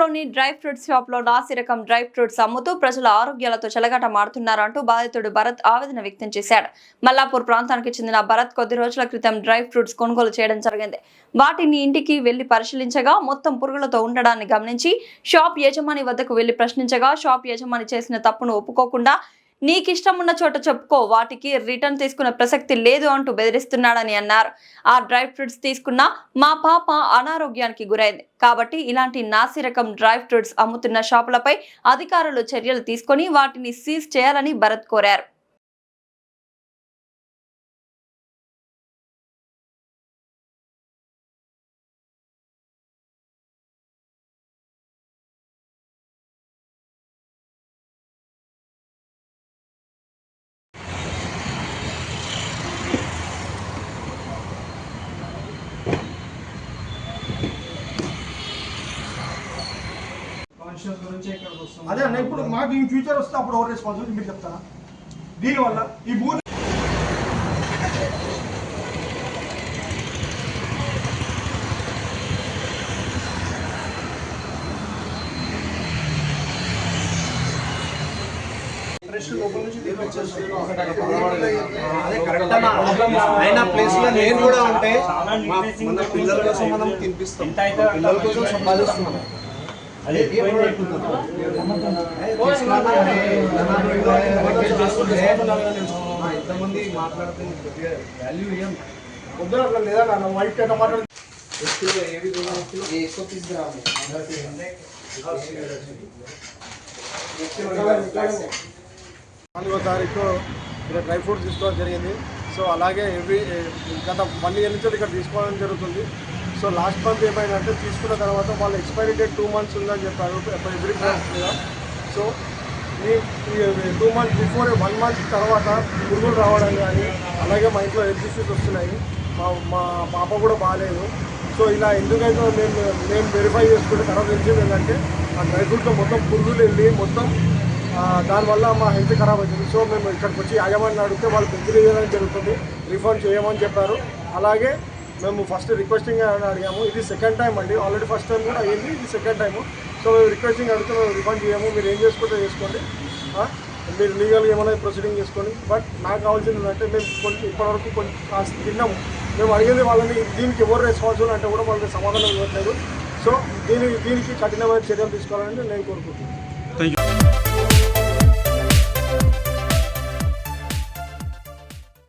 గుంటూరులోని dry fruits shop లో నాసి రకం డ్రై ఫ్రూట్స్ అమ్ముతూ ప్రజల ఆరోగ్యాలతో చెలగాటమాడుతున్నారంటూ బాధితుడు భరత్ ఆవేదన వ్యక్తం చేశాడు. మల్లాపూర్ ప్రాంతానికి చెందిన భరత్ కొద్ది రోజుల క్రితం డ్రై ఫ్రూట్స్ కొనుగోలు చేయడం జరిగింది. వాటిని ఇంటికి వెళ్లి పరిశీలించగా మొత్తం పురుగులతో ఉండడాన్ని గమనించి షాప్ యజమాని వద్దకు వెళ్లి ప్రశ్నించగా షాప్ యజమాని చేసిన తప్పును ఒప్పుకోకుండా నీకిష్టమున్న చోట చెప్పుకో, వాటికి రిటర్న్ తీసుకునే ప్రసక్తి లేదు అంటూ బెదిరిస్తున్నాడని అన్నారు. ఆ డ్రై ఫ్రూట్స్ తీసుకున్న మా పాప అనారోగ్యానికి గురైంది కాబట్టి ఇలాంటి నాసి రకం డ్రై ఫ్రూట్స్ అమ్ముతున్న షాపులపై అధికారులు చర్యలు తీసుకొని వాటిని సీజ్ చేయాలని భరత్ కోరారు. అదే అన్న ఇప్పుడు మాకు ఈ ఫ్యూచర్ వస్తే అప్పుడు ఎవరు రెస్పాన్సిబిలిటీ మీరు చెప్తారా? దీనివల్ల ఈ భూమి అయినా ప్లేస్ లో నేను కూడా ఉంటే మన పిల్లల కోసం మనం తినిపిస్తాం, పిల్లల కోసం సంపాదిస్తున్నాం. ఇంతమంది మాట్లాడుతుంది వాల్యూ ఏం పొద్దున అట్లా లేదా నాన్న వైట్ కట్ట మాట్లాడు ఎక్కువ తీసుకురాము. తారీఖు ఇక్కడ డ్రై ఫ్రూట్స్ తీసుకోవడం జరిగింది. సో అలాగే గత 1 year నుంచి ఇక్కడ తీసుకోవడం జరుగుతుంది. సో లాస్ట్ మంత్ ఏమైందంటే తీసుకున్న తర్వాత వాళ్ళు ఎక్స్పైరీ డేట్ 2 months ఉందని చెప్పారు ఎవ్రీ బ్రాంచ్ మీద. సో ఈ 2 months బిఫోర్ 1 month తర్వాత పురుగులు రావడం కానీ అలాగే మా ఇంట్లో హెల్త్ ఇష్యూస్ వస్తున్నాయి. మా పాప కూడా బాగాలేదు. సో ఇలా ఎందుకైతే మేము వెరిఫై చేసుకుంటే తర్వాత తెలిసింది ఏంటంటే ఆ డ్రై ఫ్రూట్లో మొత్తం పురుగులు వెళ్ళి మొత్తం దానివల్ల మా హెల్త్ ఖరాబ్ అవుతుంది. సో మేము ఇక్కడికి వచ్చి యాజమాన్యం అడిగితే వాళ్ళు బెదిరియడం జరుగుతుంది, రిఫండ్ చేయమని చెప్పారు. అలాగే మేము ఫస్ట్ రిక్వెస్టింగ్ అడిగాము. ఇది సెకండ్ టైం అండి, ఆల్రెడీ ఫస్ట్ టైం కూడా అయ్యింది, ఇది సెకండ్ టైము. సో మేము రిక్వెస్టింగ్ అడిగితే మేము రిఫండ్ చేయము, మీరు ఏం చేసుకుంటే చేసుకోండి, మీరు లీగల్గా ఏమైనా ప్రొసీడింగ్ చేసుకోండి. బట్ నాకు కావాల్సింది ఏంటంటే మేము ఇప్పటివరకు కొంచెం తిన్నాము, మేము అడిగేది వాళ్ళని దీనికి ఎవరు రెస్పాన్సిబుల్ అంటే కూడా వాళ్ళకి సమాధానం ఇవ్వట్లేదు. సో దీనికి కఠినమైన చర్యలు తీసుకోవాలని నేను కోరుకుంటున్నాను.